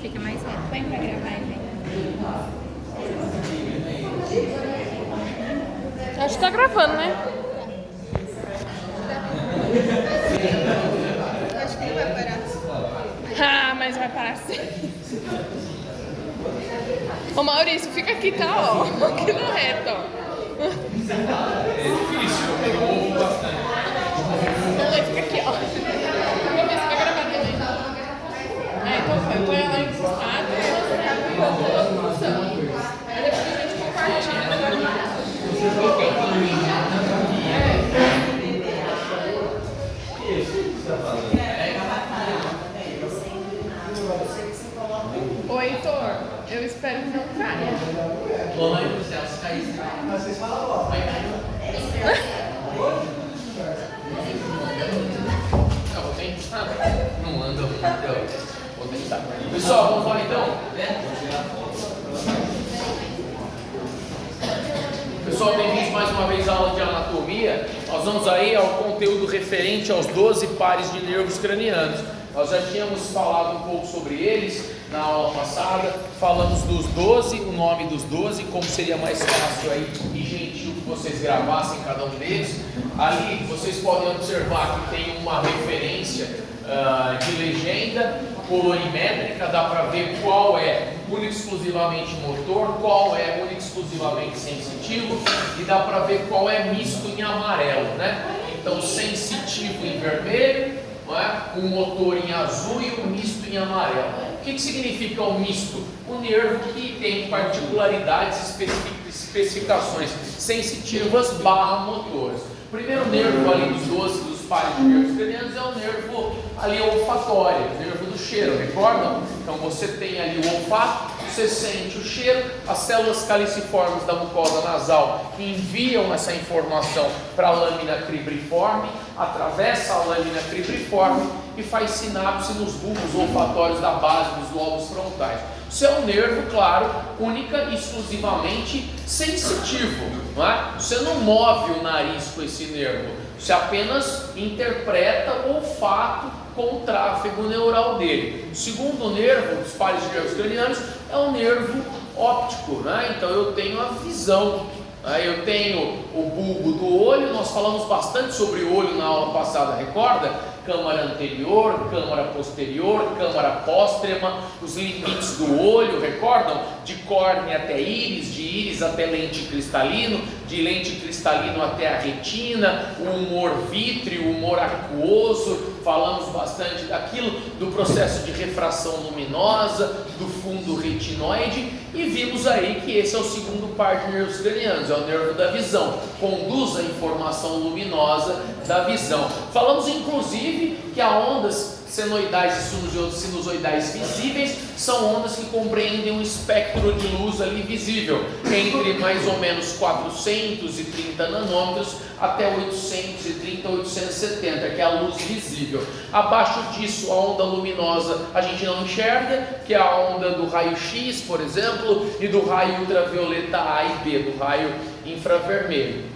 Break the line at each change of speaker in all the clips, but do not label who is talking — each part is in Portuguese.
Fica mais reto. Põe pra gravar aí, vem.
Acho que tá gravando, né?
Acho que ele vai parar.
Ah, mas vai parar sim. Ô Maurício, fica aqui, tá? Ó. Aqui no reto, ó. Não, fica aqui, ó. Vamos ver se vai gravar também. Então põe ela encostada e você acaba função. Aí depois a gente compartilha. Ô Heitor, eu espero que não caia.
Mãe do céu, se cair, mas vocês falam logo. Vai cair. Não, vou tentar. Não anda muito. Vou tentar. Pessoal, vamos lá então? Pessoal, bem-vindos mais uma vez à aula de anatomia. Nós vamos aí ao conteúdo referente aos 12 pares de nervos cranianos. Nós já tínhamos falado um pouco sobre eles na aula passada, falamos dos 12, o nome dos 12, como seria mais fácil aí e gentil que vocês gravassem cada um deles. Ali vocês podem observar que tem uma referência de legenda colorimétrica, dá para ver qual é único exclusivamente motor, qual é único exclusivamente sensitivo e dá para ver qual é misto em amarelo, né? Então sensitivo em vermelho, não é? Um motor em azul e um misto em amarelo. O que significa o misto? Um nervo que tem particularidades, especificações sensitivas barra motores. O primeiro nervo ali dos 12 dos pares de nervos cranianos é o nervo ali olfatório, o nervo do cheiro, recordam? Então você tem ali o olfato, você sente o cheiro, as células caliciformes da mucosa nasal enviam essa informação para a lâmina cribriforme, atravessa a lâmina cribriforme e faz sinapse nos bulbos olfatórios da base dos lobos frontais. Isso é um nervo, claro, única e exclusivamente sensitivo, não é? Você não move o nariz com esse nervo, você apenas interpreta o olfato com o tráfego neural dele. O segundo nervo dos pares de nervos cranianos é o nervo óptico, né? Então eu tenho a visão, né? Eu tenho o bulbo do olho, nós falamos bastante sobre o olho na aula passada, recorda? Câmara anterior, câmara posterior, câmara póstrema, os limites do olho, recordam? De córnea até íris, de íris até lente cristalino, de lente cristalino até a retina, o humor vítreo, o humor aquoso, falamos bastante daquilo, do processo de refração luminosa, do fundo retinoide, e vimos aí que esse é o segundo par de nervos cranianos, é o nervo da visão, conduz a informação luminosa da visão. Falamos inclusive que há ondas senoidais e sinusoidais visíveis são ondas que compreendem um espectro de luz ali visível, entre mais ou menos 430 nanômetros até 830, 870, que é a luz visível. Abaixo disso, a onda luminosa a gente não enxerga, que é a onda do raio-x, por exemplo, e do raio ultravioleta A e B, do raio infravermelho.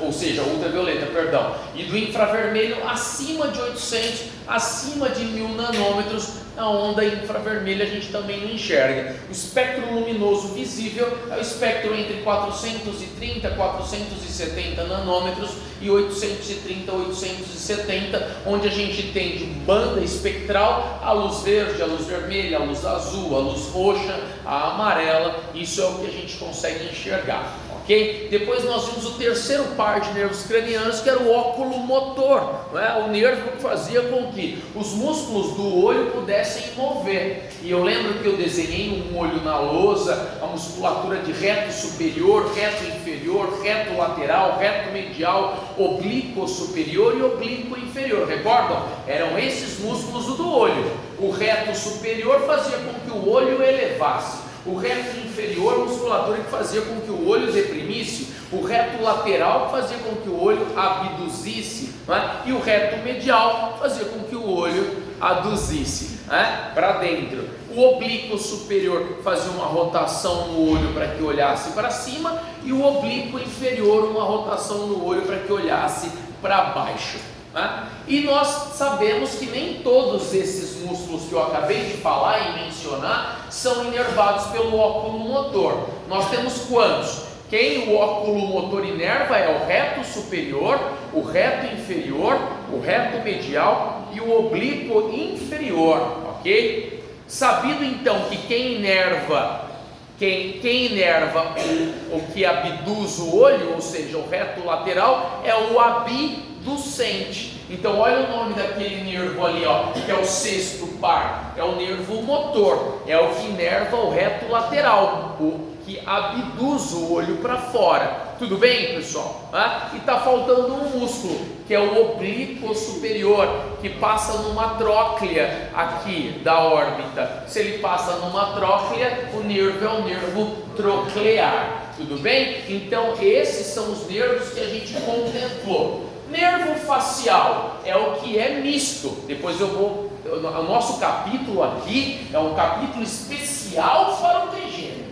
Ou seja, ultravioleta, perdão, e do infravermelho acima de 800, acima de 1000 nanômetros, a onda infravermelha a gente também não enxerga. O espectro luminoso visível é o espectro entre 430, 470 nanômetros e 830, 870, onde a gente tem de banda espectral a luz verde, a luz vermelha, a luz azul, a luz roxa, a amarela. Isso é o que a gente consegue enxergar. Okay? Depois nós vimos o terceiro par de nervos cranianos, que era o óculo motor, não é? O nervo que fazia com que os músculos do olho pudessem mover. E eu lembro que eu desenhei um olho na lousa, a musculatura de reto superior, reto inferior, reto lateral, reto medial, oblíquo superior e oblíquo inferior. Recordam? Eram esses músculos do olho. O reto superior fazia com que o olho elevasse. O reto inferior, musculatura que fazia com que o olho deprimisse, o reto lateral que fazia com que o olho abduzisse, né? E o reto medial fazia com que o olho aduzisse, né? Para dentro. O oblíquo superior fazia uma rotação no olho para que olhasse para cima, e o oblíquo inferior uma rotação no olho para que olhasse para baixo. E nós sabemos que nem todos esses músculos que eu acabei de falar e mencionar são inervados pelo óculo motor. Nós temos quantos? Quem o óculo motor inerva é o reto superior, o reto inferior, o reto medial e o oblíquo inferior, ok? Sabido então que quem inerva o que abduz o olho, ou seja, o reto lateral, é o abducente. Então olha o nome daquele nervo ali, ó, que é o sexto par, é o nervo motor, é o que inerva o reto lateral, o que abduz o olho para fora. Tudo bem, pessoal? E está faltando um músculo, que é o oblíquo superior, que passa numa tróclea aqui da órbita. Se ele passa numa tróclea, o nervo é o nervo troclear. Tudo bem? Então esses são os nervos que a gente contemplou. Nervo facial é o que é misto. Depois o nosso capítulo aqui é um capítulo especial para o trigêmeo.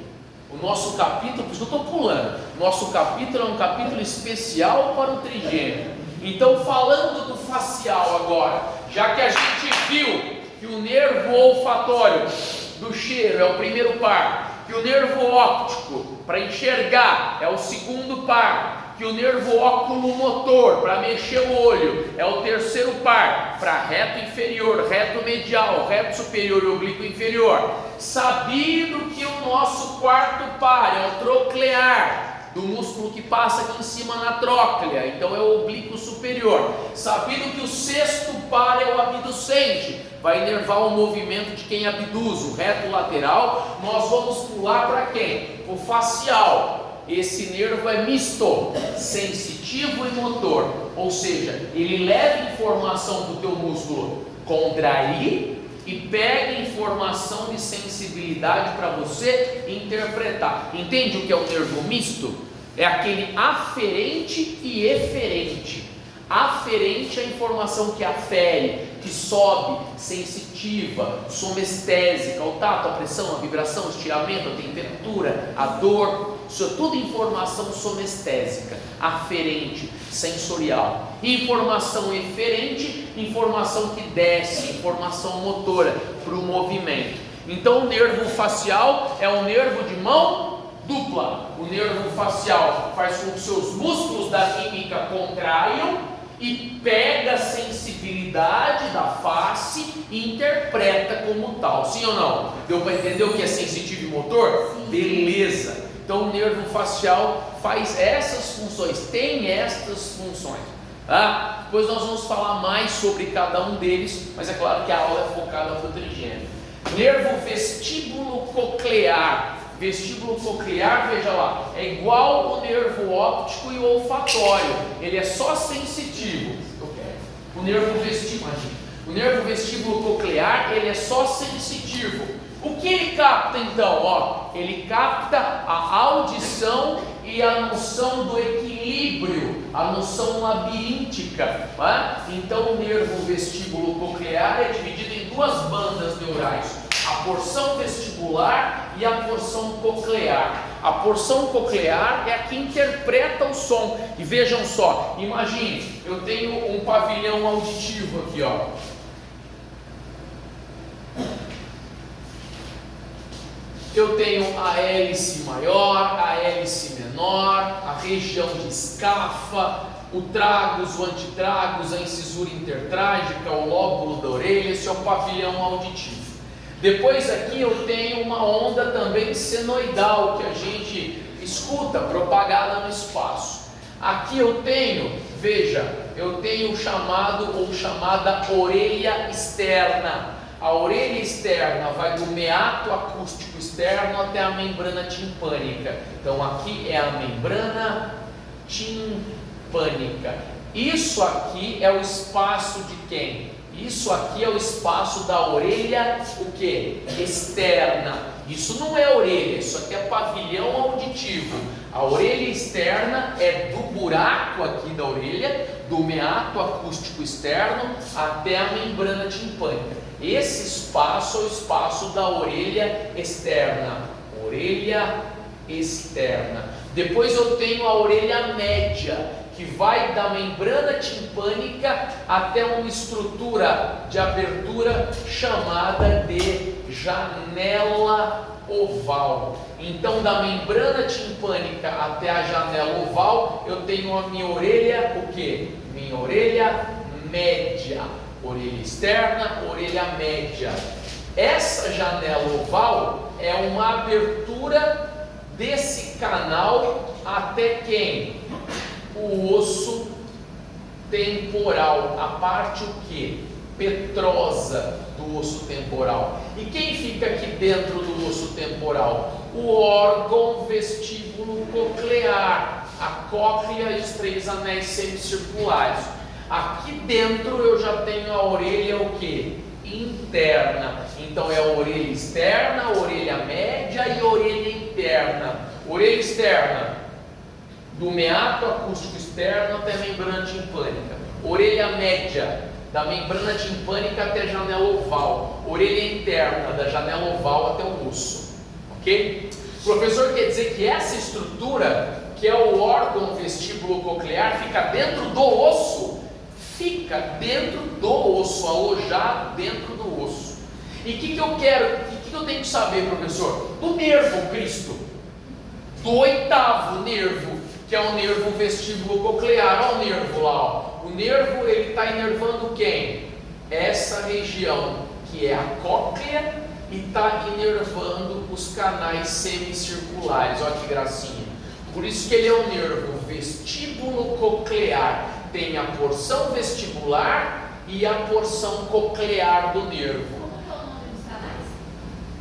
O nosso capítulo, por isso eu estou pulando, nosso capítulo é um capítulo especial para o trigêmeo. Então, falando do facial agora, já que a gente viu que o nervo olfatório do cheiro é o primeiro par, que o nervo óptico para enxergar é o segundo par, que o nervo oculomotor para mexer o olho é o terceiro par, para reto inferior, reto medial, reto superior e oblíquo inferior. Sabido que o nosso quarto par é o troclear, do músculo que passa aqui em cima na tróclea, então é o oblíquo superior. Sabido que o sexto par é o abducente, vai inervar o movimento de quem abduz, o reto lateral. Nós vamos pular para quem? O facial. Esse nervo é misto, sensitivo e motor, ou seja, ele leva informação do teu músculo contrair e pega informação de sensibilidade para você interpretar. Entende o que é o nervo misto? É aquele aferente e eferente. Aferente é a informação que afere, que sobe, sensitiva, somestésica, o tato, a pressão, a vibração, o estiramento, a temperatura, a dor. Isso é tudo informação somestésica, aferente, sensorial. Informação eferente, informação que desce, informação motora para o movimento. Então o nervo facial é um nervo de mão dupla. O nervo facial faz com que seus músculos da mímica contraiam e pega a sensibilidade da face e interpreta como tal. Sim ou não? Deu para entender o que é sensitivo e motor? Sim. Beleza. Então o nervo facial faz essas funções, tem estas funções. Depois nós vamos falar mais sobre cada um deles, mas é claro que a aula é focada para o trigêmeo. Nervo vestíbulo coclear. Vestíbulo coclear, veja lá, é igual o nervo óptico e o olfatório, ele é só sensitivo. O nervo vestíbulo coclear, ele é só sensitivo. O que ele capta então? Ele capta a audição e a noção do equilíbrio, a noção labiríntica. Então o nervo vestíbulo coclear é dividido em duas bandas neurais, a porção vestibular e a porção coclear. A porção coclear é a que interpreta o som. E vejam só, imagine, eu tenho um pavilhão auditivo aqui, Eu tenho a hélice maior, a hélice menor, a região de escafa, o tragus, o antitragus, a incisura intertrágica, o lóbulo da orelha. Esse é o pavilhão auditivo. Depois aqui eu tenho uma onda também senoidal que a gente escuta propagada no espaço. Aqui eu tenho, veja, eu tenho o chamado ou chamada orelha externa. A orelha externa vai do meato acústico externo até a membrana timpânica. Então aqui é a membrana timpânica. Isso aqui é o espaço de quem? Isso aqui é o espaço da orelha, o que? Externa. Isso não é orelha, isso aqui é pavilhão auditivo. A orelha externa é do buraco aqui da orelha, do meato acústico externo até a membrana timpânica. Esse espaço é o espaço da orelha externa. Orelha externa. Depois eu tenho a orelha média, que vai da membrana timpânica até uma estrutura de abertura chamada de janela oval. Então, da membrana timpânica até a janela oval, eu tenho a minha orelha, o que? Minha orelha média. Orelha externa, orelha média. Essa janela oval é uma abertura desse canal até quem? O osso temporal, a parte o que? Petrosa do osso temporal. E quem fica aqui dentro do osso temporal? O órgão vestíbulo coclear, a cóclea e os 3 anéis semicirculares. Aqui dentro eu já tenho a orelha o que? Interna. Então é a orelha externa, a orelha média e a orelha interna. Orelha externa, do meato acústico externo até a membrana timpânica. Orelha média, da membrana timpânica até a janela oval. Orelha interna, da janela oval até o osso. Ok? O professor quer dizer que essa estrutura, que é o órgão vestíbulo coclear, fica dentro do osso. Fica dentro do osso, alojado dentro do osso. E o que eu quero, o que eu tenho que saber, professor? Do nervo, Cristo. Do 8º nervo, que é o nervo vestíbulo coclear. Olha o nervo lá, ó. O nervo, ele está inervando quem? Essa região, que é a cóclea, e está inervando os canais semicirculares. Olha que gracinha. Por isso que ele é o nervo vestíbulo coclear. Tem a porção vestibular e a porção coclear do nervo.
Como é o nome dos canais?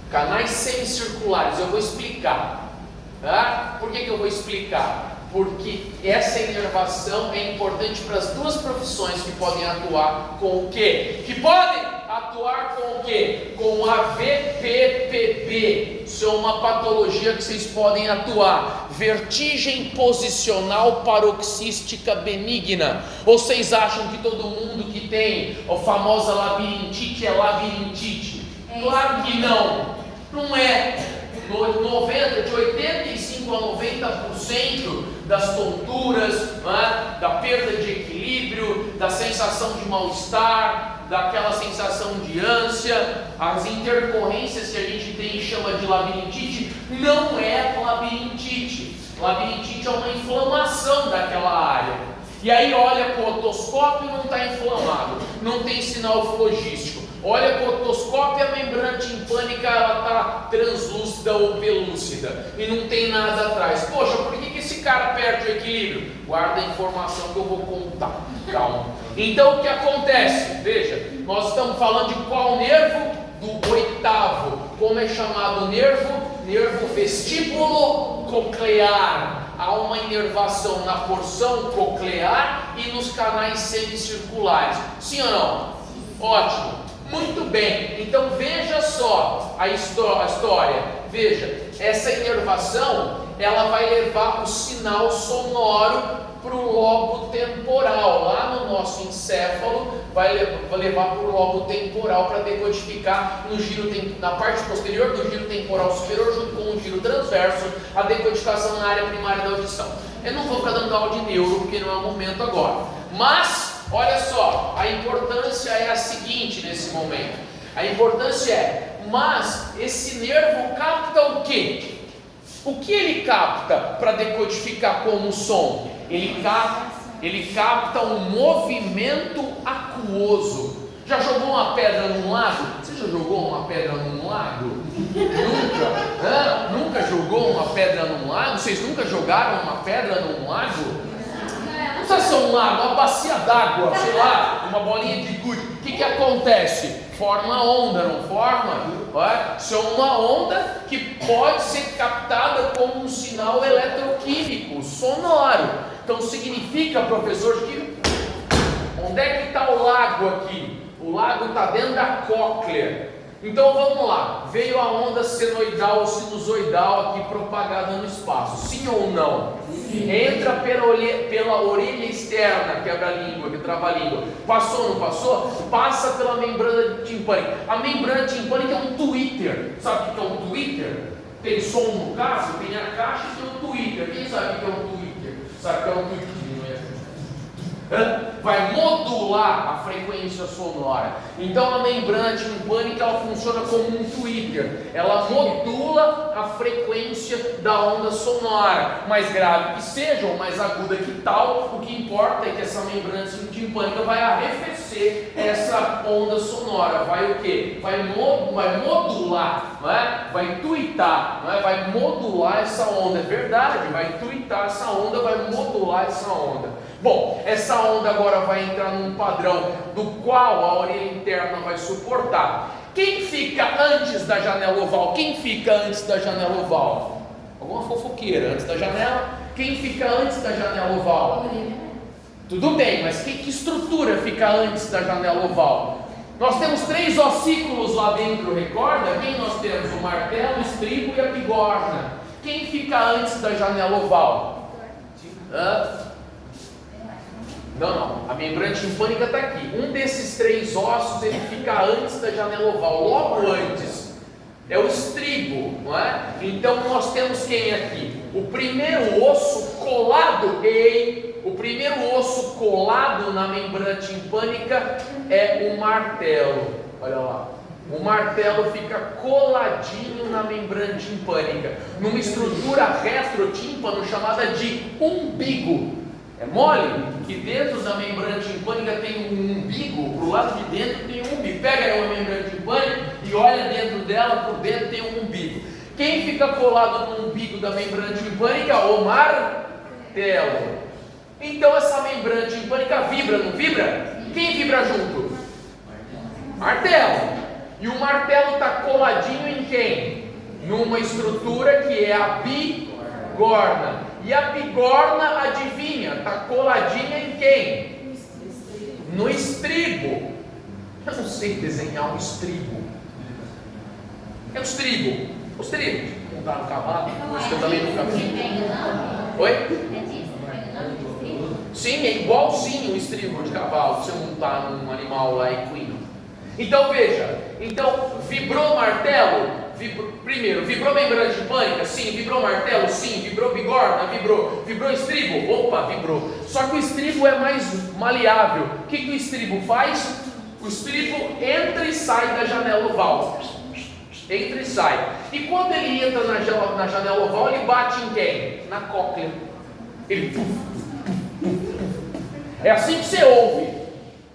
Canais semicirculares, eu vou explicar. Tá? Por que eu vou explicar? Porque essa inervação é importante para as 2 profissões que podem atuar com o quê? Que podem atuar com o quê? Com a VPPB. Isso é uma patologia que vocês podem atuar. Vertigem posicional paroxística benigna. Ou vocês acham que todo mundo que tem a famosa labirintite é labirintite? Claro que não. Não é. De 85 a 90% das tonturas, da perda de equilíbrio, da sensação de mal-estar, daquela sensação de ânsia, as intercorrências que a gente tem e chama de labirintite, não é labirintite. Labirintite é uma inflamação daquela área. E aí olha para o otoscópio e não está inflamado, não tem sinal flogístico. Olha para o otoscópio e a membrana timpânica está translúcida ou pelúcida e não tem nada atrás. Poxa, por que esse cara perde o equilíbrio? Guarda a informação que eu vou contar. Calma. Então o que acontece? Veja, nós estamos falando de qual nervo? Do 8º. Como é chamado o nervo? Nervo vestíbulo coclear. Há uma inervação na porção coclear e nos canais semicirculares. Sim ou não? Ótimo. Muito bem, então veja só a história. Veja, essa inervação, ela vai levar o sinal sonoro para o lobo temporal. Lá no nosso encéfalo, vai levar para o lobo temporal para decodificar no giro, na parte posterior do giro temporal superior, junto com o giro transverso, a decodificação na área primária da audição. Eu não vou ficar dando aula de neuro, porque não é o momento agora. Mas olha só, a importância é a seguinte nesse momento. A importância é, mas esse nervo capta o quê? O que ele capta para decodificar como som? Ele capta um movimento aquoso. Já jogou uma pedra num lago? Você já jogou uma pedra num lago? Nunca? Nunca jogou uma pedra num lago? Vocês nunca jogaram uma pedra num lago? Não precisa ser um lago, uma bacia d'água, sei lá, uma bolinha de gude. O que acontece? Forma onda, não forma? Isso é uma onda que pode ser captada como um sinal eletroquímico, sonoro. Então significa, professor, que onde é que está o lago aqui? O lago está dentro da cóclea. Então vamos lá, veio a onda senoidal ou sinusoidal aqui propagada no espaço, sim ou não? Sim. Entra pela orelha externa, quebra-língua, que trava-língua, passou ou não passou? Passa pela membrana timpânica. A membrana timpânica é um tweeter, sabe o que é um tweeter? Tem som no caso, tem a caixa e tem um tweeter. Quem sabe o que é um tweeter? Sabe o que é um tweeter? vai modular a frequência sonora. Então a membrana timpânica ela funciona como um tweeter, ela modula a frequência da onda sonora, mais grave que seja ou mais aguda que tal, o que importa é que essa membrana timpânica vai arrefecer essa onda sonora, vai o quê? Vai modular, não é? Vai tuitar, não é? Vai modular essa onda, é verdade, vai tuitar essa onda, vai modular essa onda. Bom, essa onda agora vai entrar num padrão do qual a orelha interna vai suportar. Quem fica antes da janela oval? Quem fica antes da janela oval? Alguma fofoqueira antes da janela? Quem fica antes da janela oval? Tudo bem, mas que estrutura fica antes da janela oval? Nós temos 3 ossículos lá dentro, recorda? Quem nós temos? O martelo, o estribo e a bigorna. Quem fica antes da janela oval? Não, a membrana timpânica está aqui. Um desses 3 ossos ele fica antes da janela oval, logo antes. É o estribo, não é? Então nós temos quem aqui? O primeiro osso colado na membrana timpânica é o martelo. Olha lá. O martelo fica coladinho na membrana timpânica, numa estrutura retrotímpano chamada de umbigo. É mole que dentro da membrana timpânica tem um umbigo, pro lado de dentro tem um umbigo. Pega aí uma membrana timpânica e olha dentro dela, por dentro tem um umbigo. Quem fica colado no umbigo da membrana timpânica? O martelo. Então essa membrana timpânica vibra, não vibra? Quem vibra junto? Martelo. E o martelo está coladinho em quem? Numa estrutura que é a bigorna. E a bigorna, adivinha, está coladinha em quem? No estribo. Eu não sei desenhar um estribo. É o estribo. O estribo. Montar no cavalo, coisa que eu também nunca vi. Oi? Sim, é igualzinho o estribo de cavalo, se você montar num animal lá equino. Então veja, vibrou o martelo? Primeiro, vibrou membrana timpânica? Sim. Vibrou martelo? Sim. Vibrou bigorna? Vibrou. Vibrou estribo? Opa, vibrou. Só que o estribo é mais maleável. O que o estribo faz? O estribo entra e sai da janela oval. Entra e sai. E quando ele entra na janela oval, ele bate em quem? Na cóclea. Ele é assim que você ouve.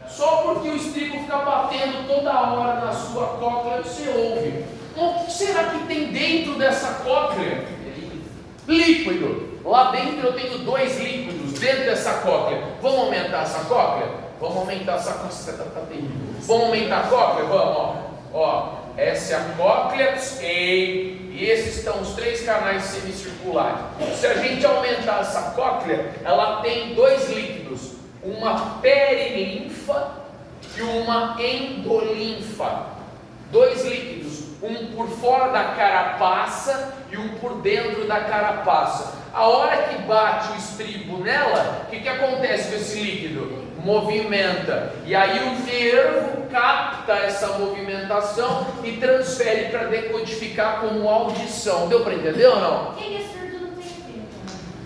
Só porque o estribo fica batendo toda hora na sua cóclea, você ouve. O que será que tem dentro dessa cóclea? Líquido. Lá dentro eu tenho 2 líquidos dentro dessa cóclea. Vamos aumentar essa cóclea? Vamos aumentar essa cóclea. Vamos aumentar a cóclea? Vamos, ó. Essa é a cóclea e esses estão os 3 canais semicirculares. Se a gente aumentar essa cóclea, ela tem 2 líquidos, uma perilinfa e uma endolinfa. 2 líquidos, um por fora da carapaça e um por dentro da carapaça. A hora que bate o estribo nela, o que acontece com esse líquido? Movimenta, e aí o nervo capta essa movimentação e transfere para decodificar como audição. Deu para entender ou não?
Quem é surdo não tem ouvido?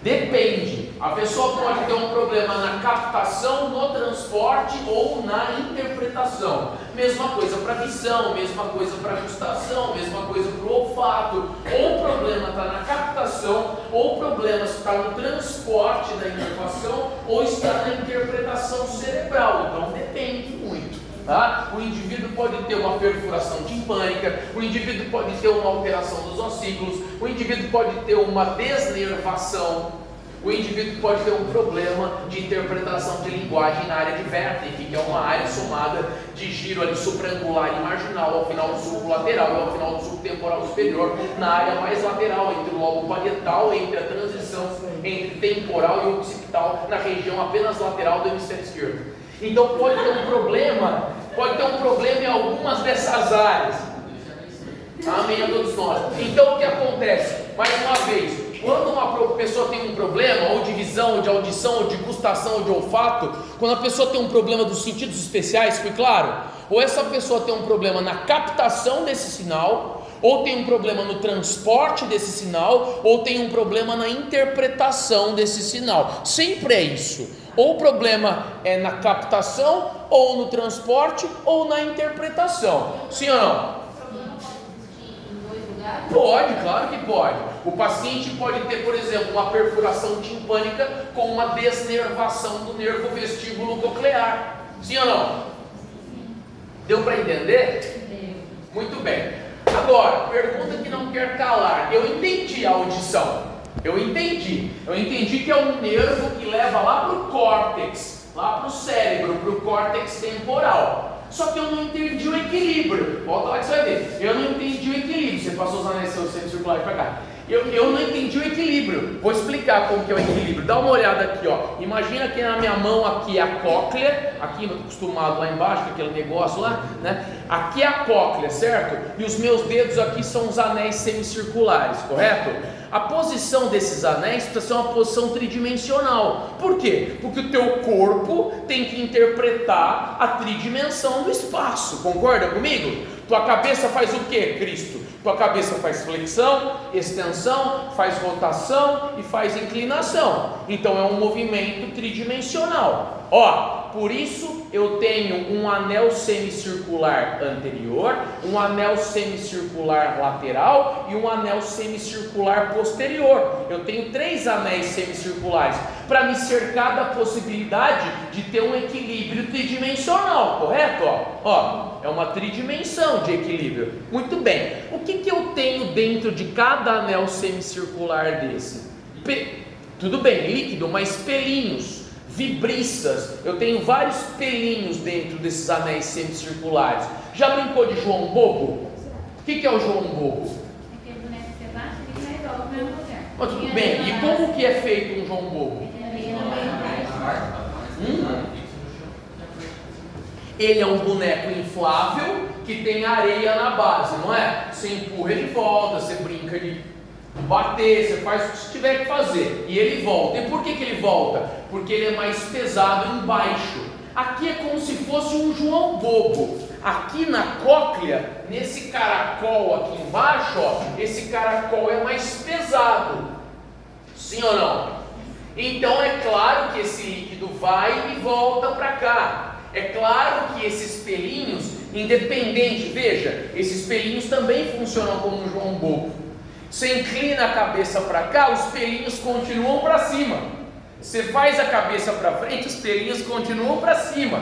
Depende. A pessoa pode ter um problema na captação, no transporte ou na interpretação. Mesma coisa para visão, mesma coisa para gustação, mesma coisa para o olfato. Ou o problema está na captação, ou o problema está no transporte da informação, ou está na interpretação cerebral. Então depende muito. Tá? O indivíduo pode ter uma perfuração timpânica, o indivíduo pode ter uma alteração dos ossículos, o indivíduo pode ter uma desnervação. O indivíduo pode ter um problema de interpretação de linguagem na área de vértice, que é uma área somada de giro ali supraangular e marginal, ao final do sulco lateral e ao final do sulco temporal superior, na área mais lateral, entre o lobo parietal, entre a transição entre temporal e occipital, na região apenas lateral do hemisfério esquerdo. Então pode ter um problema em algumas dessas áreas. Amém a todos nós. Então o que acontece? Mais uma vez, quando uma pessoa tem um problema, ou de visão, ou de audição, ou de gustação, ou de olfato, quando a pessoa tem um problema dos sentidos especiais, foi claro? Ou essa pessoa tem um problema na captação desse sinal, Ou tem um problema no transporte desse sinal, ou tem um problema na interpretação desse sinal. Sempre é isso. Ou o problema é na captação, ou no transporte, ou na interpretação. Sim ou não? Pode, claro que pode. O paciente pode ter, por exemplo, uma perfuração timpânica com uma desnervação do nervo vestíbulo coclear. Sim ou não? Deu para entender? Muito bem. Agora, pergunta que não quer calar. Eu entendi a audição. Eu entendi que é um nervo que leva lá para o córtex, lá para o cérebro, para o córtex temporal. Só que eu não entendi o equilíbrio. Volta lá que você vai ver. Eu não entendi o equilíbrio. Você passou os anéis semicirculares para cá. Eu não entendi o equilíbrio. Vou explicar como que é o equilíbrio. Dá uma olhada aqui, ó. Imagina que na minha mão aqui é a cóclea. Aqui eu estou acostumado lá embaixo, com aquele negócio lá, né? Aqui é a cóclea, certo? E os meus dedos aqui são os anéis semicirculares, correto? A posição desses anéis precisa ser uma posição tridimensional. Por quê? Porque o teu corpo tem que interpretar a tridimensão do espaço. Concorda comigo? Tua cabeça faz o quê, Cristo? Tua cabeça faz flexão, extensão, faz rotação e faz inclinação. Então é um movimento tridimensional. Ó, por isso eu tenho um anel semicircular anterior, um anel semicircular lateral e um anel semicircular posterior. Eu tenho 3 anéis semicirculares para me cercar da possibilidade de ter um equilíbrio tridimensional, correto? Ó, é uma tridimensão de equilíbrio. Muito bem. O que eu tenho dentro de cada anel semicircular desse? Tudo bem, líquido, mas pelinhos, vibriças. Eu tenho vários pelinhos dentro desses anéis semicirculares. Já brincou de João Bobo? O que é o João Bobo?
Aquele boneco que você bate, ele vai igual no mesmo lugar.
Mas tudo bem, e como que é feito um João Bobo? Ele é um boneco inflável que tem areia na base, não é? Você empurra, ele volta, você brinca de bater, você faz o que você tiver que fazer e ele volta. E por que ele volta? Porque ele é mais pesado embaixo. Aqui é como se fosse um João Bobo. Aqui na cóclea, nesse caracol aqui embaixo, ó, esse caracol é mais pesado. Sim ou não? Então é claro que esse líquido vai e volta para cá. É claro que esses pelinhos, independente, veja, esses pelinhos também funcionam como um João Bobo. Você inclina a cabeça para cá, os pelinhos continuam para cima. Você faz a cabeça para frente, os pelinhos continuam para cima.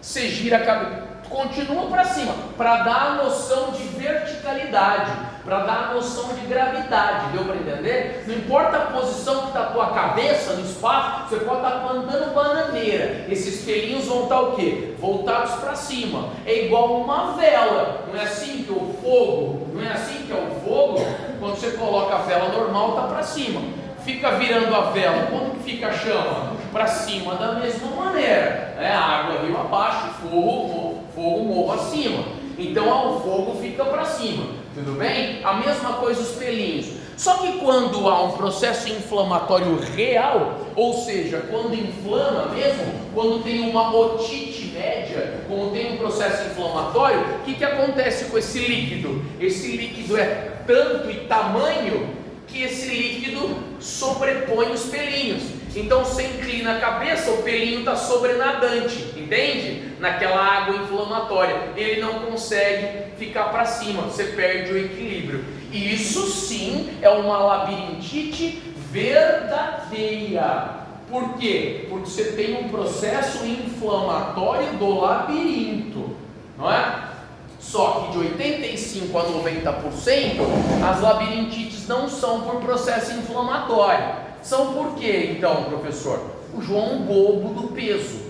Você gira a cabeça, continua para cima, para dar a noção de verticalidade, para dar a noção de gravidade. Deu para entender? Não importa a posição que está a tua cabeça no espaço, você pode estar plantando bananeira. Esses pelinhos vão estar o quê? Voltados para cima. É igual uma vela. Não é assim que o fogo, não é assim que é o fogo? Quando você coloca a vela normal, está para cima. Fica virando a vela, quando que fica a chama? Para cima da mesma maneira. É água rio abaixo, fogo morro acima. Então o fogo fica para cima. Tudo bem? A mesma coisa os pelinhos. Só que quando há um processo inflamatório real, ou seja, quando inflama mesmo, quando tem uma otite média, quando tem um processo inflamatório, o que acontece com esse líquido? Esse líquido é tanto e tamanho que esse líquido sobrepõe os pelinhos. Então você inclina a cabeça, o pelinho está sobrenadante, entende? Naquela água inflamatória, ele não consegue ficar para cima, você perde o equilíbrio. Isso sim é uma labirintite verdadeira. Por quê? Porque você tem um processo inflamatório do labirinto, não é? Só que de 85% a 90% as labirintites não são por processo inflamatório. São por quê, então, professor? O João Bobo do peso.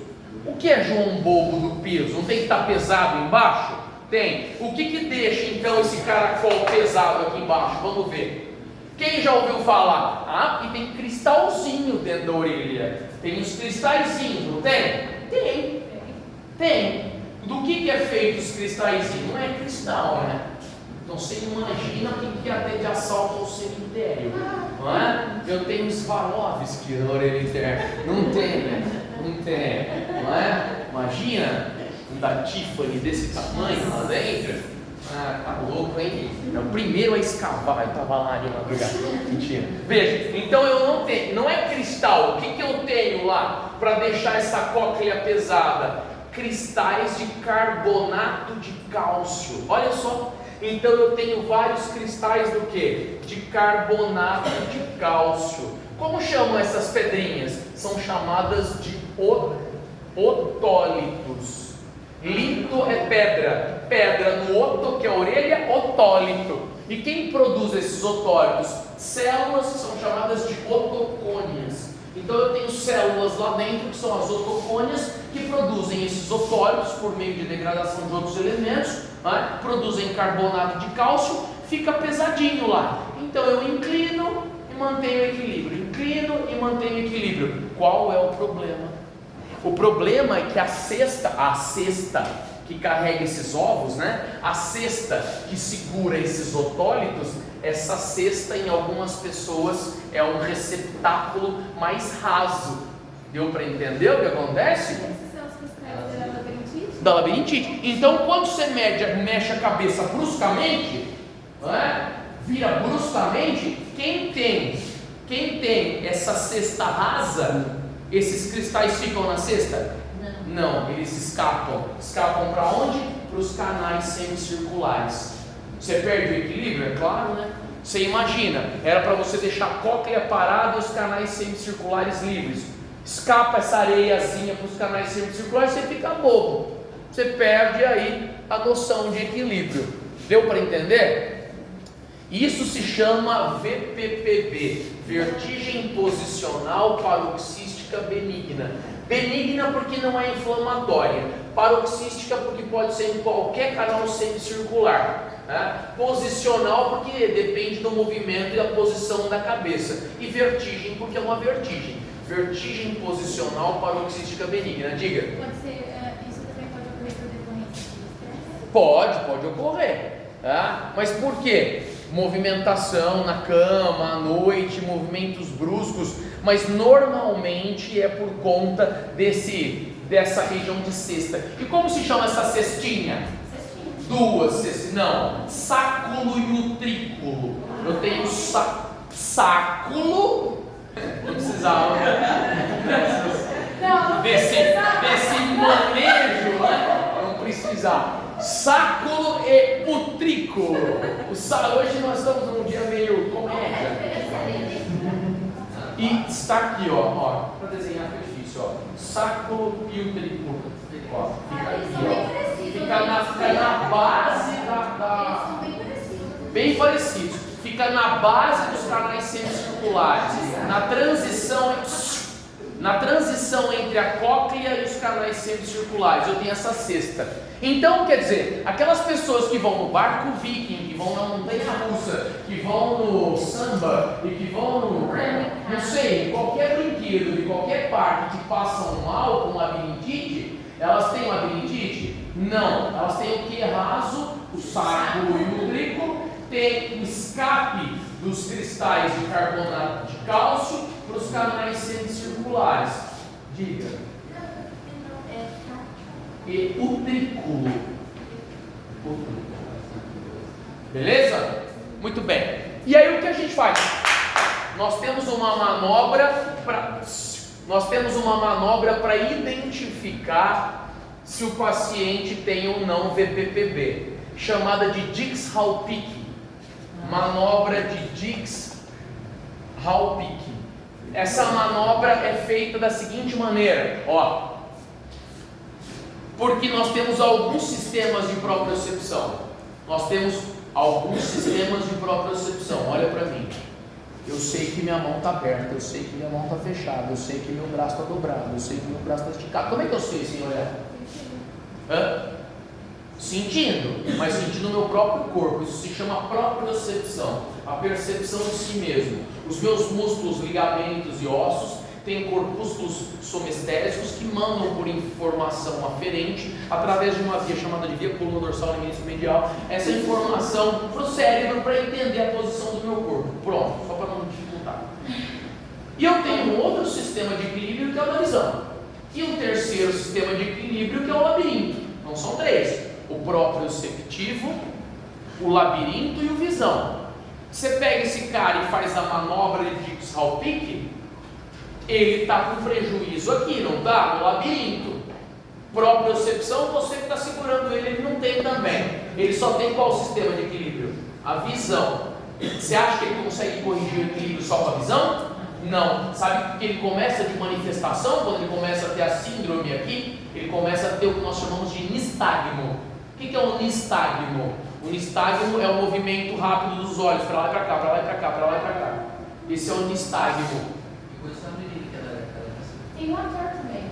O que é João Bobo do peso? Não tem que estar pesado embaixo? Tem. O que deixa, então, esse caracol pesado aqui embaixo? Vamos ver. Quem já ouviu falar? Ah, e tem cristalzinho dentro da orelha. Tem uns cristalzinhos, não tem? Tem. Tem. Do que é feito os cristalzinhos? Não é cristal, né? Então você imagina o que é até de assalto ao cemitério, não é? Eu tenho Swarovski na orelha interna. Não tem, né? Não tem, não é? Imagina um da Tiffany desse tamanho lá dentro. Ah, tá louco, hein? É o primeiro a escavar, eu tava lá de madrugada. Mentira. Veja, então eu não tenho, não é cristal. O que eu tenho lá para deixar essa cóclea pesada? Cristais de carbonato de cálcio. Olha só. Então eu tenho vários cristais do que? De carbonato de cálcio. Como chamam essas pedrinhas? São chamadas de otólitos. Lito é pedra, pedra no oto, que é a orelha, otólito. E quem produz esses otólitos? Células que são chamadas de otocônias. Então eu tenho células lá dentro, que são as otocônias, que produzem esses otólitos por meio de degradação de outros elementos, né? Produzem carbonato de cálcio, fica pesadinho lá. Então eu inclino e mantenho o equilíbrio, inclino e mantenho o equilíbrio. Qual é o problema? O problema é que a cesta que carrega esses ovos, né? A cesta que segura esses otólitos, essa cesta em algumas pessoas é um receptáculo mais raso. Deu para entender o que acontece?
Esses são os cristais da labirintite?
Da labirintite. Então, quando você mexe a cabeça bruscamente, né? Vira bruscamente, quem tem essa cesta rasa, esses cristais ficam na cesta? Não, eles escapam. Escapam para onde? Para os canais semicirculares. Você perde o equilíbrio? É claro, né? Você imagina, era para você deixar a cóclea parada e os canais semicirculares livres. Escapa essa areiazinha para os canais semicirculares, você fica bobo. Você perde aí a noção de equilíbrio. Deu para entender? Isso se chama VPPB, vertigem posicional paroxística benigna. Benigna porque não é inflamatória, paroxística porque pode ser em qualquer canal semicircular, né? Posicional porque depende do movimento e da posição da cabeça, e vertigem porque é uma vertigem. Vertigem posicional paroxística benigna. Diga.
Pode ser, isso também pode ocorrer por decorrência de estresse?
Pode ocorrer, tá? Mas por quê? Movimentação na cama, à noite, movimentos bruscos, mas normalmente é por conta dessa região de cesta. E como se chama essa cestinha? Duas cestas, não, sáculo e utrículo. Eu tenho sáculo, não precisava desse manejo, né? Não precisava. Sáculo e utrículo. Hoje nós estamos num dia meio comédia. E está aqui, ó, para desenhar fica difícil, ó. Sáculo e utrículo. Ó, fica aqui, ó. Fica na base da. Bem parecidos. Fica na base dos canais semicirculares. Na transição entre a cóclea e os canais semicirculares, eu tenho essa cesta. Então, quer dizer, aquelas pessoas que vão no barco viking, que vão na montanha russa, que vão no samba e que vão no, não sei, qualquer brinquedo de qualquer parque que passam mal com labirintite, elas têm labirintite? Não, elas têm o que raso, o sáculo e o utrículo, tem o escape dos cristais de carbonato de cálcio para os canais semicirculares. Diga. E utrículo. Beleza? Muito bem. E aí o que a gente faz? Nós temos uma manobra para identificar se o paciente tem ou não VPPB, chamada de Dix-Hallpike. Manobra de Dix-Hallpike. Essa manobra é feita da seguinte maneira, ó. Porque nós temos alguns sistemas de propriocepção. Olha para mim. Eu sei que minha mão está aberta, eu sei que minha mão está fechada, eu sei que meu braço está dobrado, eu sei que meu braço está esticado. Como é que eu sei, senhora? Sentindo, mas sentindo o meu próprio corpo. Isso se chama propriocepção, a percepção de si mesmo. Os meus músculos, ligamentos e ossos têm corpúsculos somestésicos que mandam por informação aferente através de uma via chamada de via coluna-dorsal e medial essa informação para o cérebro para entender a posição do meu corpo. Pronto, só para não dificultar. E eu tenho um outro sistema de equilíbrio que é o da visão, e um terceiro sistema de equilíbrio que é o labirinto. Não são três: o proprioceptivo, o labirinto e o visão. Você pega esse cara e faz a manobra de salpique, ele está com prejuízo aqui, não está? No labirinto. Propriocepção, você que está segurando ele, ele não tem também. Ele só tem qual sistema de equilíbrio? A visão. Você acha que ele consegue corrigir o equilíbrio só com a visão? Não. Sabe que ele começa de manifestação, quando ele começa a ter a síndrome aqui, ele começa a ter o que nós chamamos de nistagmo. O que é um nistagmo? O nistagmo é o movimento rápido dos olhos, para lá e para cá, para lá e para cá, para lá e para cá. Esse é o nistagmo.
Tem um ator também.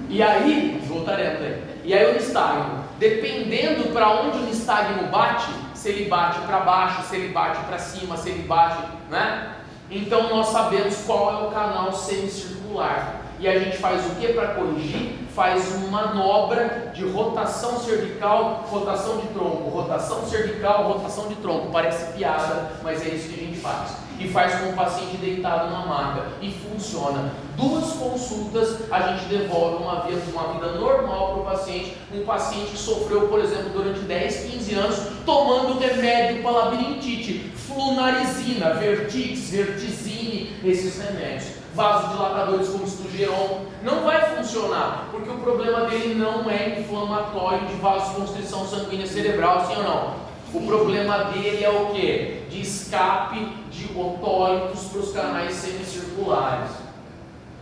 E aí, voltaremos aí. E aí o nistagmo, dependendo para onde o nistagmo bate, se ele bate para baixo, se ele bate para cima, se ele bate, né? Então nós sabemos qual é o canal semicircular. E a gente faz o que para corrigir? Faz uma manobra de rotação cervical, rotação de tronco, rotação cervical, rotação de tronco. Parece piada, mas é isso que a gente faz. E faz com o paciente deitado na maca. E funciona. 2 consultas, a gente devolve uma vida normal para o paciente. Um paciente que sofreu, por exemplo, durante 10, 15 anos, tomando remédio para labirintite, flunarizina, vertix, vertizine, esses remédios. Vasodilatadores como Estugeron, não vai funcionar, porque o problema dele não é inflamatório de vasoconstrição sanguínea cerebral, sim ou não? O problema dele é o quê? De escape de otólitos para os canais semicirculares.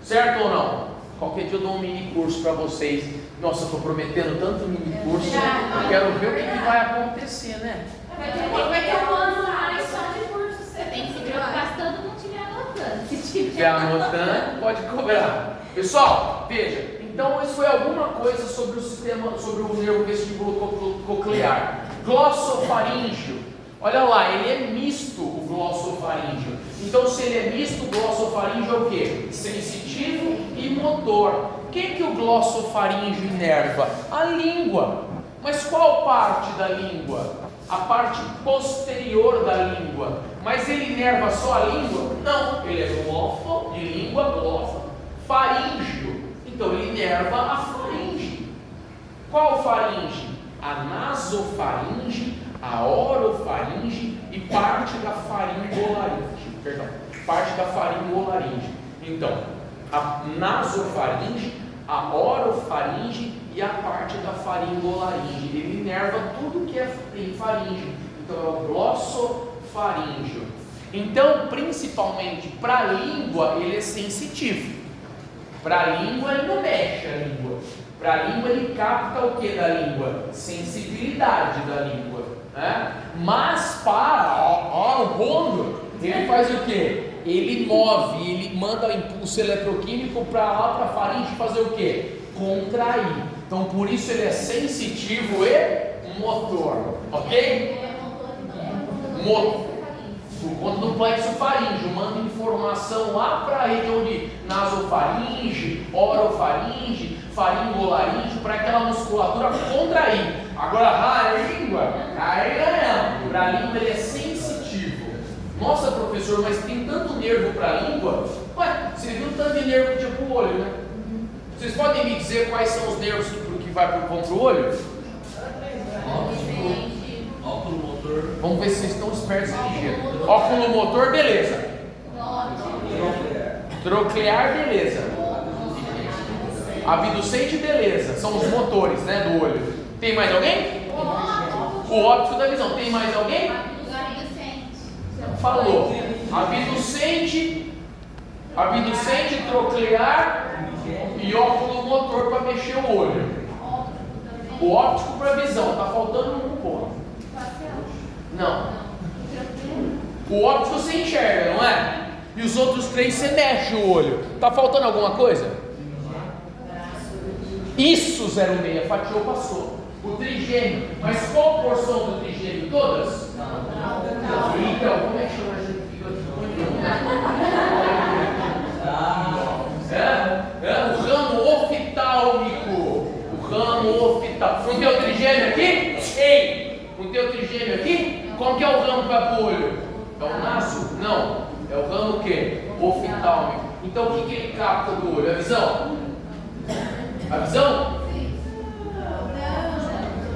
Certo ou não? Qualquer dia eu dou um mini curso para vocês. Nossa, estou prometendo tanto mini curso. Eu quero ver o que vai acontecer, né?
Vai ter um ano mais só de curso. Você tem que se preocupar se todo mundo estiver anotando. Se
Se estiver anotando, pode cobrar. Pessoal, veja. Então, isso foi alguma coisa sobre o sistema, sobre o nervo vestíbulo coclear. Glossofaríngeo. Olha lá, ele é misto, o glossofaríngeo. Então, se ele é misto, o glossofaríngeo é o quê? Sensitivo e motor. Quem que o glossofaríngeo inerva? A língua. Mas qual parte da língua? A parte posterior da língua. Mas ele inerva só a língua? Não, ele é glofo, de língua, glofo. Faríngeo. Então, ele inerva a faringe. Qual faringe? A nasofaringe, a orofaringe e parte da faringolaringe. Perdão, parte da faringolaringe. Então, a nasofaringe, a orofaringe e a parte da faringolaringe. Ele inerva tudo que é em faringe. Então, é o glossofaríngeo. Então, principalmente para a língua, ele é sensitivo. Para a língua, ele não mexe a língua. Para a língua, ele capta o que da língua? Sensibilidade da língua. Né? Mas para o rondo, ele faz o que? Ele move, ele manda o impulso eletroquímico para lá, para a faringe fazer o que? Contrair. Então, por isso ele é sensitivo e motor. Ok? Motor. Por conta do plexo faríngeo, manda informação lá para a região de nasofaringe, orofaringe, faringolaringe, para aquela musculatura contrair. Agora, a língua, aí não. Para a língua ele é sensitivo. Nossa, professor, mas tem tanto nervo para a língua? Ué, você viu tanto de nervo que tinha para o olho, né? Vocês podem me dizer quais são os nervos que vão para o olho?
Óculo motor.
Vamos ver se vocês estão espertos e ligeiros. Óculo motor, beleza. Troclear, beleza. Abducente, beleza. São os motores, né, do olho. Tem mais alguém? O óptico da visão. Tem mais alguém? Falou. Abducente, troclear e óculo motor para mexer o olho. O óptico para visão. Está faltando um ponto. Não. O óptico você enxerga, não é? E os outros 3 você mexe o olho. Tá faltando alguma coisa? Isso, 06, fatiou, passou. O trigêmeo. Mas qual porção do trigêmeo? Todas? Não. Então, como é que chama essa que fica aqui? O ramo oftálmico. O ramo oftálmico. Não tem o trigêmeo aqui? Ei! Não tem o trigêmeo aqui? Qual que é o ramo que vai para o olho? É o naso? Não. É o ramo o quê? Oftálmico. Então o que ele capta do olho? A visão? A visão?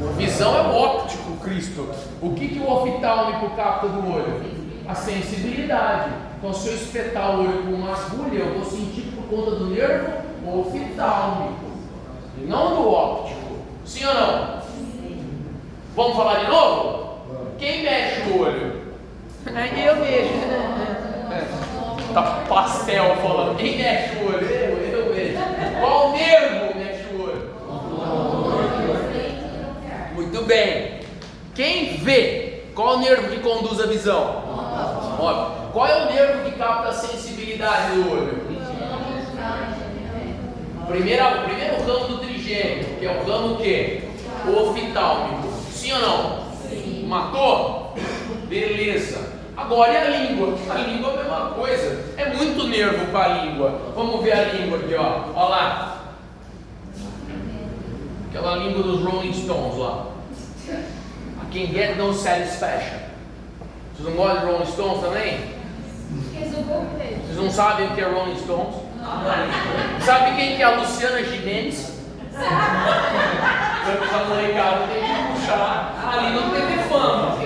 O Visão é o óptico, Cristo. O que o oftálmico capta do olho? A sensibilidade. Então, se eu espetar o olho com uma agulha, eu vou sentir por conta do nervo oftálmico, e não do óptico. Sim ou não? Vamos falar de novo? Quem mexe o olho? Eu mexo. Tá pastel falando. Quem mexe o olho? Eu mexo. Qual nervo mexe o olho? Muito bem. Quem vê? Qual o nervo que conduz a visão? Óbvio. Qual é o nervo que capta a sensibilidade do olho? O primeiro ramo do trigêmeo, que é o ramo o quê? Oftálmico. Sim ou não? Sim. Matou? Beleza. Agora, e a língua? A língua é a mesma coisa. É muito nervo para a língua. Vamos ver a língua aqui, ó. Olha lá. Aquela língua dos Rolling Stones lá. I can get no satisfaction. Vocês não gostam de Rolling Stones também? Vocês não sabem o que é Rolling Stones? Sabe quem que é a Luciana Gimenez? Essa molecada tem que puxar. Ali não teve fama. Ok.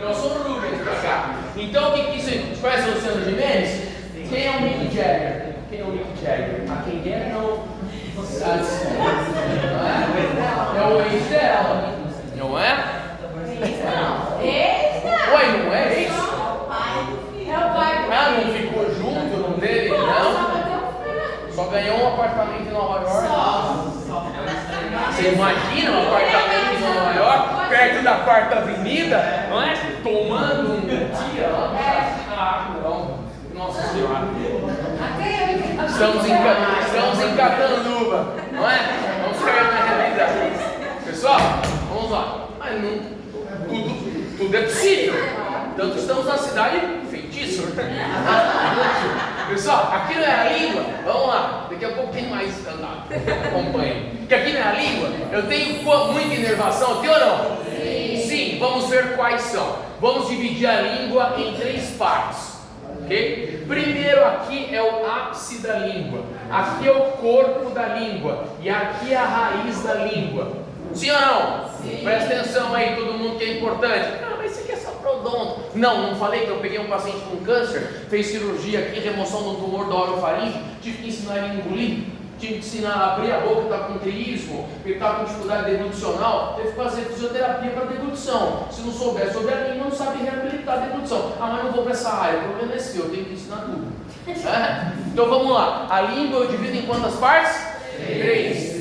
Nós somos Rubens pra cá. Então o que isso aí? Você conhece a Luciana Gimenez? Quem é o Mick Jagger? Quem é o Mick Jagger? A quem quer não. É o ex dela. Não é? Ué, não é isso? Ah, não ficou junto, não teve, não? Só ganhou um apartamento em Nova York. Você imagina um apartamento em Nova York, perto da Quarta Avenida, não é? Tomando um dia lá. Ah, não. Nossa Senhora. Estamos em Catanduva, não é? Vamos cair na realidade. Pessoal, vamos lá. Mas não, tudo é possível. Tanto estamos na cidade feitiço. Pessoal, aqui não é a língua. Vamos lá. Daqui a pouco tem mais andar. Acompanhe. Porque aqui não é a língua. Eu tenho muita inervação aqui ou não? Sim. Vamos ver quais são. Vamos dividir a língua em 3 partes. Ok? Primeiro aqui é o ápice da língua. Aqui é o corpo da língua. E aqui é a raiz da língua. Sim ou não? Sim. Presta atenção aí, todo mundo que é importante. Ah, mas isso aqui é só prodonto. Não falei que eu peguei um paciente com câncer, fez cirurgia aqui, remoção do tumor da orofaringe, tive que ensinar ele a engolir, tive que ensinar a abrir a boca, está com teísmo, ele está com dificuldade deglucional, teve que fazer fisioterapia para deglutição. Se não souber sobre a língua, não sabe reabilitar a deglutição. Ah, mas não vou para essa área, o problema é seu, eu tenho que ensinar tudo. Então vamos lá, a língua eu divido em quantas partes? 3.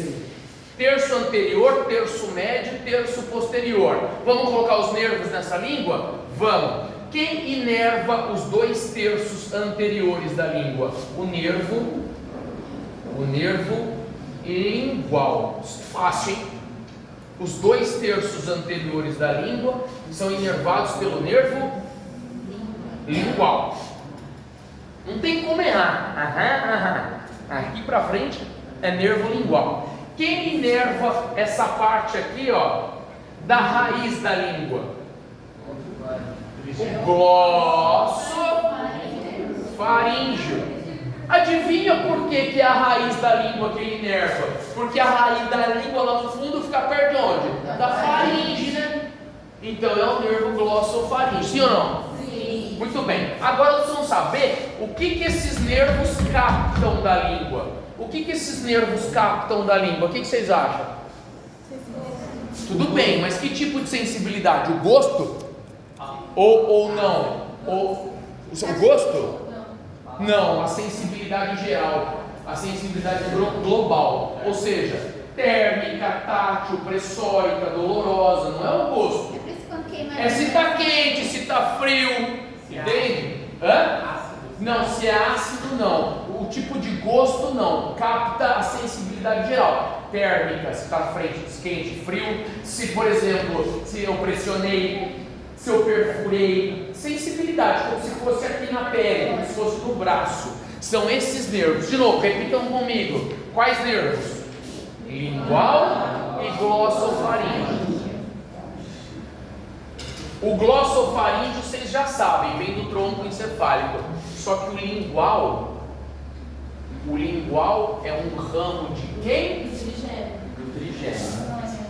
Terço anterior, terço médio, terço posterior. Vamos colocar os nervos nessa língua? Vamos. Quem inerva os 2 terços anteriores da língua? O nervo lingual. Fácil, hein? Os 2 terços anteriores da língua são inervados pelo nervo lingual. Não tem como errar. Aqui para frente é nervo lingual. Quem inerva essa parte aqui, ó, da raiz da língua? O glossofaríngeo. Adivinha por que é a raiz da língua que ele inerva? Porque a raiz da língua lá no fundo fica perto de onde? Da faringe, né? Então é o nervo glossofaríngeo. Sim ou não? Sim. Muito bem. Agora nós vamos saber o que esses nervos captam da língua. O que esses nervos captam da língua? O que vocês acham? Tudo bem, mas que tipo de sensibilidade? O gosto? Ou não? O gosto? Não, a sensibilidade geral, a sensibilidade global, ou seja, térmica, tátil, pressórica, dolorosa, não é o gosto. É se está quente, se está frio, entende? Não, se é ácido não, o tipo de gosto não, capta a sensibilidade geral, térmica, se está quente, frio, se por exemplo, se eu pressionei, se eu perfurei, sensibilidade, como se fosse aqui na pele, como se fosse no braço, são esses nervos. De novo, repitam comigo, quais nervos? Lingual e glossofaríngeo. O glossofaríngeo vocês já sabem, vem do tronco encefálico. Só que o lingual é um ramo de quem? Do trigêmeo.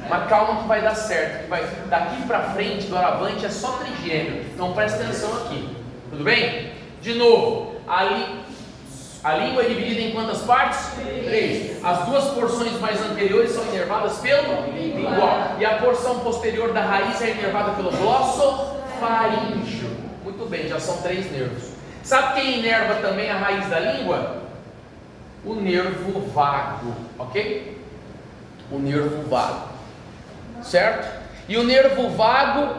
Mas calma que vai dar certo. Daqui para frente, do Aravante, é só trigêmeo. Então presta atenção aqui. Tudo bem? De novo, a língua é dividida em quantas partes? 3. As duas porções mais anteriores são inervadas pelo lingual. E a porção posterior da raiz é inervada pelo glossofaríngeo. Muito bem, já são 3 nervos. Sabe quem inerva também a raiz da língua? O nervo vago, ok? O nervo vago, certo? E o nervo vago,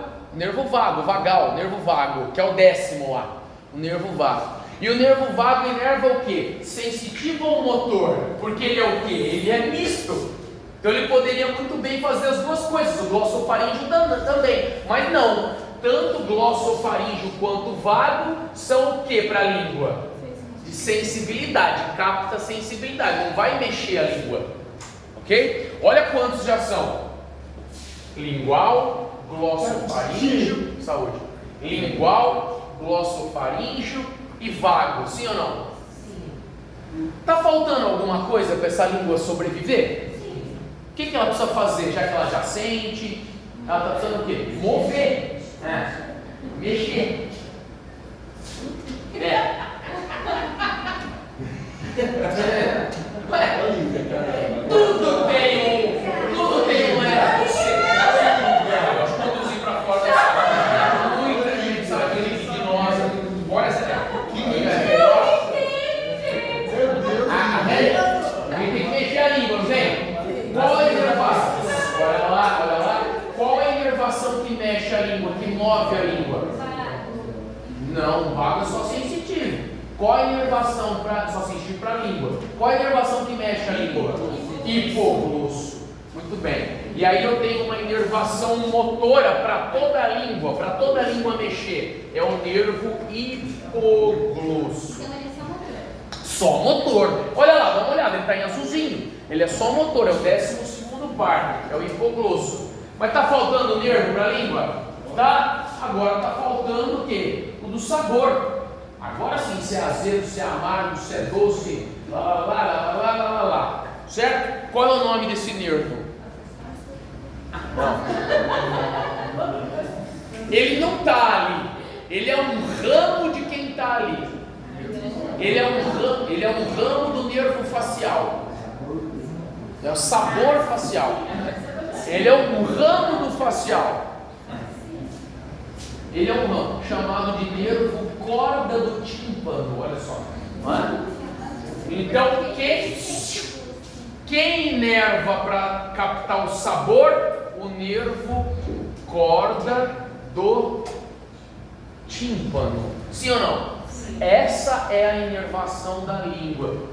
vagal, nervo vago, que é o 10º lá, o nervo vago. E o nervo vago inerva o que? Sensitivo ou motor? Porque ele é o que? Ele é misto. Então ele poderia muito bem fazer as duas coisas, o glossofaríngeo também, mas não. Tanto glossofaríngeo quanto vago são o que para a língua? De sensibilidade, capta sensibilidade, não vai mexer a língua, ok? Olha quantos já são: lingual, glossofaríngeo, saúde, lingual, glossofaríngeo e vago, sim ou não? Sim. Tá faltando alguma coisa para essa língua sobreviver? Sim. O que ela precisa fazer, já que ela já sente? Ela está precisando o quê? Mover, mexer. Tudo tem um eu acho que conduzir para fora da sala. Muita gente sabe libidinosa. Olha essa daqui. A gente tem que mexer a língua, não tem? Qual é a inervação? Olha lá. Qual é a inervação que mexe a língua, que move a língua? Não, o vago é só sensitivo. Qual é a inervação só sensitivo para a língua? Qual é a inervação que mexe a língua? Hipoglosso. Muito bem. E aí eu tenho uma inervação motora para toda a língua mexer. É o nervo hipoglosso. Só motor. Olha lá, dá uma olhada, ele está em azulzinho. Ele é só motor, é o 12º par, é o hipoglosso. Mas está faltando o nervo para a língua? Tá? Agora está faltando o quê? O do sabor. Agora sim, se é azedo, se é amargo, se é doce, lá. Certo? Qual é o nome desse nervo? Não. Ele não está ali. Ele é um ramo de quem está ali. Ele é um ramo do nervo facial. É o sabor facial. Ele é um ramo do facial. Ele é um ramo chamado de nervo corda do tímpano. Olha só. Então, quem inerva para captar o sabor? O nervo corda do tímpano. Sim ou não? Sim. Essa é a inervação da língua.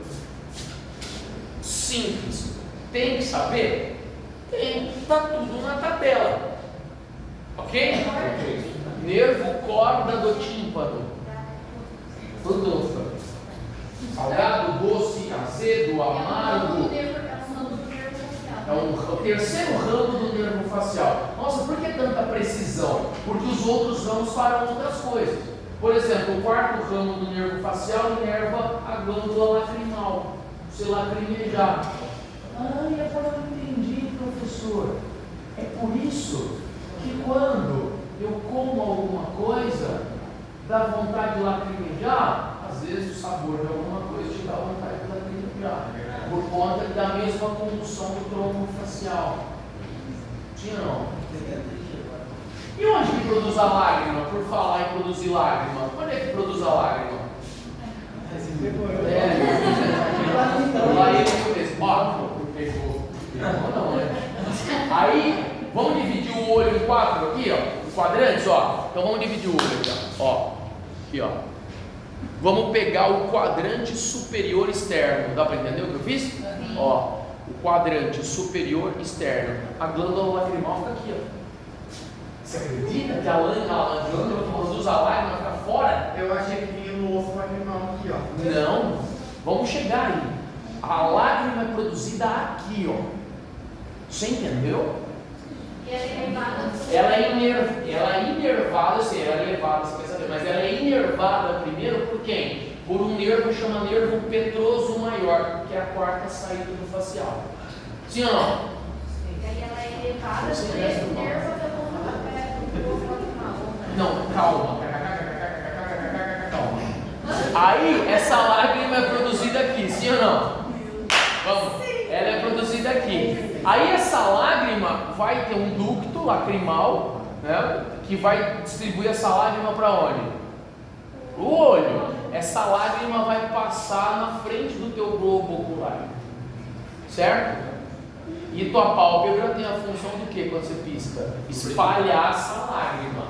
Simples. Tem que saber? Tem. Está tudo na tabela. Ok? Nervo corda do tímpano. Tudo. Salgado, doce, azedo, amargo. É o terceiro ramo do nervo facial. Nossa, por que tanta precisão? Porque os outros ramos farão outras coisas. Por exemplo, o quarto ramo do nervo facial inerva a glândula lacrimal. Você lacrimejar. Agora eu entendi, professor. É por isso que quando eu como alguma coisa, dá vontade de lacrimejar. Às vezes o sabor de alguma coisa te dá vontade de lacrimejar, por conta da mesma condução do tronco facial. Sim ou não? E onde que produz a lágrima? Por falar em produzir lágrima, onde é que produz a lágrima? Lá ele mesmo. Ó, pegou. Não, né? Aí, vamos dividir o olho em 4 aqui, ó. Os quadrantes, ó. Então vamos dividir o olho aqui, ó. Aqui, ó. Vamos pegar o quadrante superior externo. Dá para entender o que eu fiz? Ó, o quadrante superior externo. A glândula lacrimal fica aqui, ó. Você acredita que a glândula que produz a lágrima fica fora?
Eu achei que vinha no osso lacrimal aqui, ó.
Não, vamos chegar aí. A lágrima é produzida aqui, ó. Você entendeu?
E ela é inervada.
Ela é inervada, eu sei, ela é elevada, você quer saber, mas ela é inervada primeiro por quem? Por um nervo chamado nervo petroso maior, que é a quarta saída do facial. Sim ou não?
E aí ela é elevada por esse nervo do osso lacrimal.
Não, calma. Calma. Aí, essa lágrima é produzida aqui, sim ou não? Vamos. Ela é produzida aqui. Aí, essa lágrima vai ter um ducto lacrimal, né? Que vai distribuir essa lágrima para onde? O olho. Essa lágrima vai passar na frente do teu globo ocular, certo? E tua pálpebra tem a função do que quando você pisca? Espalhar essa lágrima.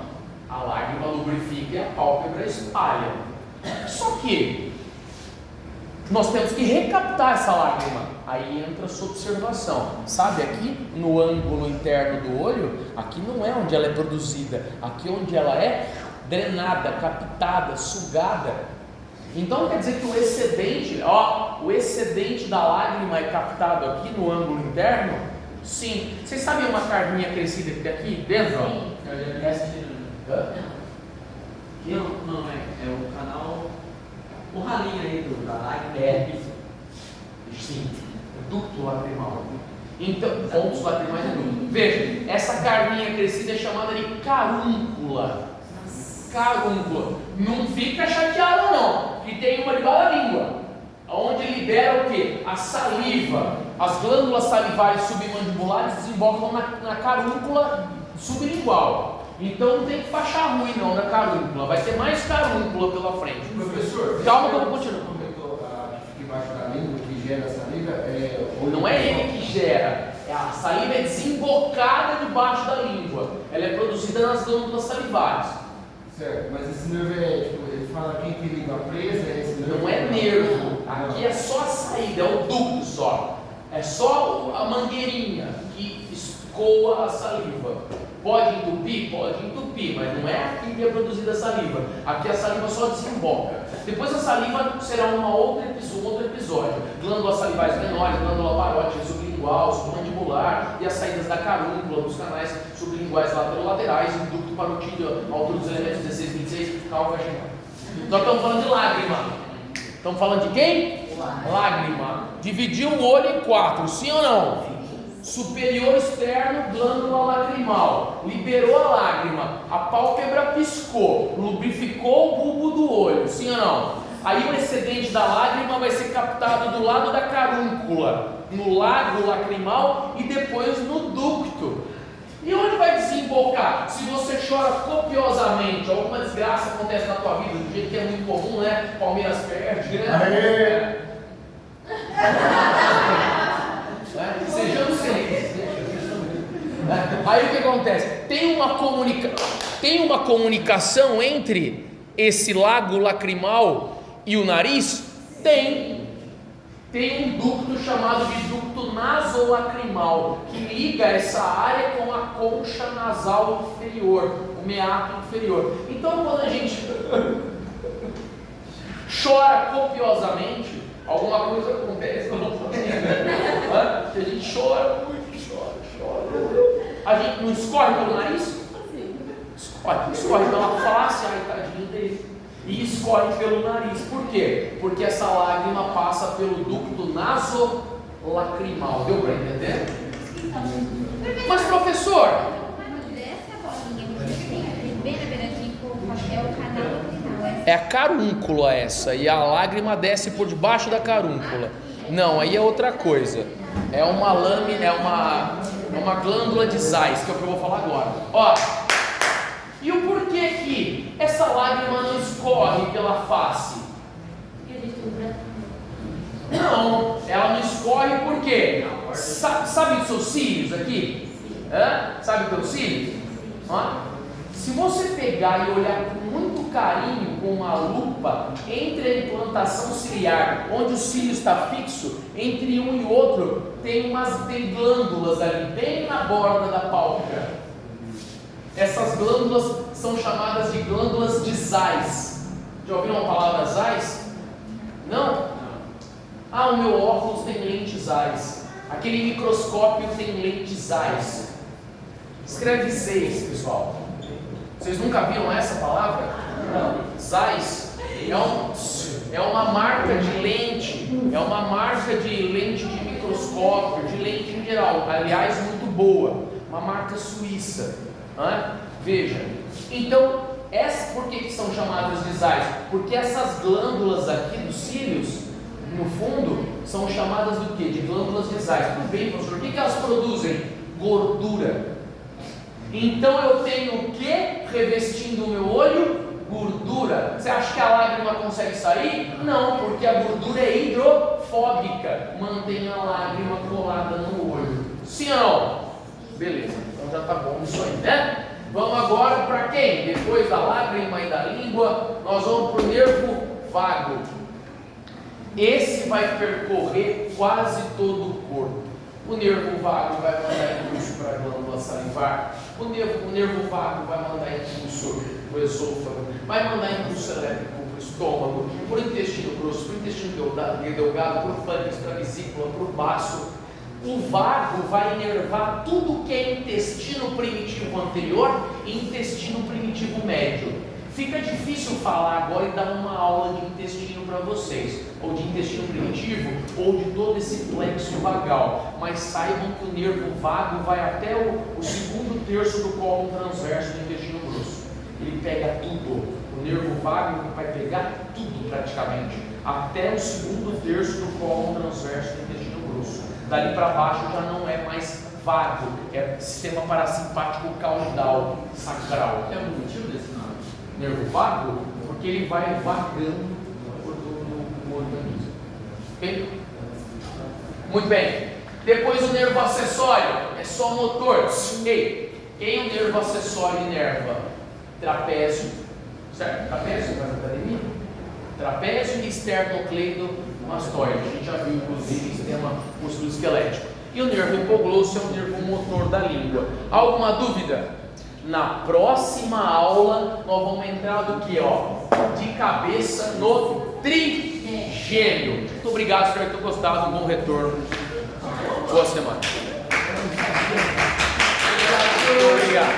A lágrima lubrifica e a pálpebra espalha. Só que nós temos que recaptar essa lágrima. Aí entra a sua observação. Sabe, aqui no ângulo interno do olho, aqui não é onde ela é produzida, aqui é onde ela é drenada, captada, sugada. Então quer dizer que o excedente da lágrima é captado aqui no ângulo interno? Sim. Vocês sabem uma carninha crescida que tem aqui dentro?
Sim.
Não, é o canal, o ralinho aí da lágrima.
Sim, ducto lacrimal. Então, pontos lacrimais é ducto. Veja, essa carninha crescida é chamada de carúncula. Carúncula. Não fica chateado não, que tem uma debaixo da língua, onde libera o que? A saliva. As glândulas salivares submandibulares desembocam na carúncula sublingual. Então não tem que fachar ruim não na carúncula, vai ter mais carúncula pela frente.
Professor,
Calma que eu vou continuar.
Comentou que fica embaixo da língua, que gera saliva,
Não é ele que gera, a saliva é desembocada debaixo da língua, ela é produzida nas glândulas salivares.
Certo, mas esse nervo ele fala quem que liga a presa, é esse nervo?
Não é nervo, aqui é só a saída, é o ducto só, é só a mangueirinha que escoa a saliva. Pode entupir, mas não é aqui que é produzida a saliva. Aqui a saliva só desemboca. Depois a saliva será um outro episódio. Glândulas salivares menores, glândula parótida, sublingual, submandibular e as saídas da carúncula, dos canais sublinguais laterolaterais, o ducto parotídeo, a altura dos elementos 16 e 26. Calma, vai chegar. Nós estamos falando de lágrima. Estamos falando de quem? Lágrima. Dividiu o olho em 4, sim ou não? Superior externo, glândula lacrimal, liberou a lágrima, a pálpebra piscou, lubrificou o bulbo do olho, sim ou não? Aí o excedente da lágrima vai ser captado do lado da carúncula, no lago lacrimal e depois no ducto. E onde vai desembocar? Se você chora copiosamente, alguma desgraça acontece na tua vida, do jeito que é muito comum, né? Palmeiras perde, né? Sejamos felizes. Aí o que acontece? Tem uma comunicação entre esse lago lacrimal e o nariz? Tem um ducto chamado de ducto nasolacrimal que liga essa área com a concha nasal inferior, o meato inferior. Então quando a gente chora copiosamente, alguma coisa acontece, que a gente chora muito, chora. A gente não escorre pelo nariz? Escorre pela face, ai tadinho dele. E escorre pelo nariz. Por quê? Porque essa lágrima passa pelo ducto nasolacrimal. Deu para entender? Mas professor, é a carúncula essa, e a lágrima desce por debaixo da carúncula. Não, aí é outra coisa. É uma lâmina, é uma glândula de Zeiss, que é o que eu vou falar agora. Ó, e o porquê que essa lágrima não escorre pela face? Não, ela não escorre por quê? Sabe os seus cílios aqui? Sabe os teus cílios? Se você pegar e olhar com muito carinho com uma lupa entre a implantação ciliar, onde o cílio está fixo, entre um e outro tem glândulas ali, bem na borda da pálpebra. Essas glândulas são chamadas de glândulas de Zeiss. Já ouviram a palavra Zeiss? Não? Ah, o meu óculos tem lente Zeiss. Aquele microscópio tem lente Zeiss. Escreve 6, pessoal. Vocês nunca viram essa palavra? Não. Zeiss é uma marca de lente, é uma marca de lente de microscópio, de lente em geral, aliás, muito boa. uma marca suíça. Veja, então, por que são chamadas lisais? Porque essas glândulas aqui dos cílios, no fundo, são chamadas do que? De glândulas lisais. Tudo bem, professor, o que elas produzem? Gordura. Então eu tenho o que revestindo o meu olho? Gordura. Você acha que a lágrima consegue sair? Não, porque a gordura é hidrofóbica, mantém a lágrima colada no olho. Sim ou não? Beleza, então já tá bom isso aí, né? Vamos agora para quem? Depois da lágrima e da língua, nós vamos para o nervo vago. Esse vai percorrer quase todo o corpo. O nervo vago vai mandar impulso para a glândula salivar. O nervo vago vai mandar impulso para o esôfago. Vai mandar impulso elétrico para o estômago, para o intestino grosso, para o intestino delgado, para o pâncreas, para a vesícula, para o baço. O vago vai inervar tudo que é intestino primitivo anterior e intestino primitivo médio. Fica difícil falar agora e dar uma aula de intestino para vocês, ou de intestino primitivo, ou de todo esse plexo vagal, mas saibam que o nervo vago vai até o segundo terço do cólon transverso do intestino grosso. Ele pega tudo. O nervo vago vai pegar tudo praticamente, até o segundo terço do cólon transverso do intestino grosso. Dali para baixo já não é mais vago, é sistema parasimpático caudal sacral.
É o motivo desse nome?
Nervo vago, porque ele vai vagando por todo o organismo. Okay? Muito bem. Depois o nervo acessório, é só motor. Ei, quem o nervo acessório inerva? Trapézio, certo? Trapézio, faz academia? Trapézio e esternocleidomastoide. A gente já viu, inclusive, sistema musculoesquelético. E o nervo hipoglosso é o nervo motor da língua. Alguma dúvida? Na próxima aula, nós vamos entrar do que? De cabeça no trigêmeo. Muito obrigado, espero que tenham gostado. Um bom retorno. Boa semana. Muito obrigado.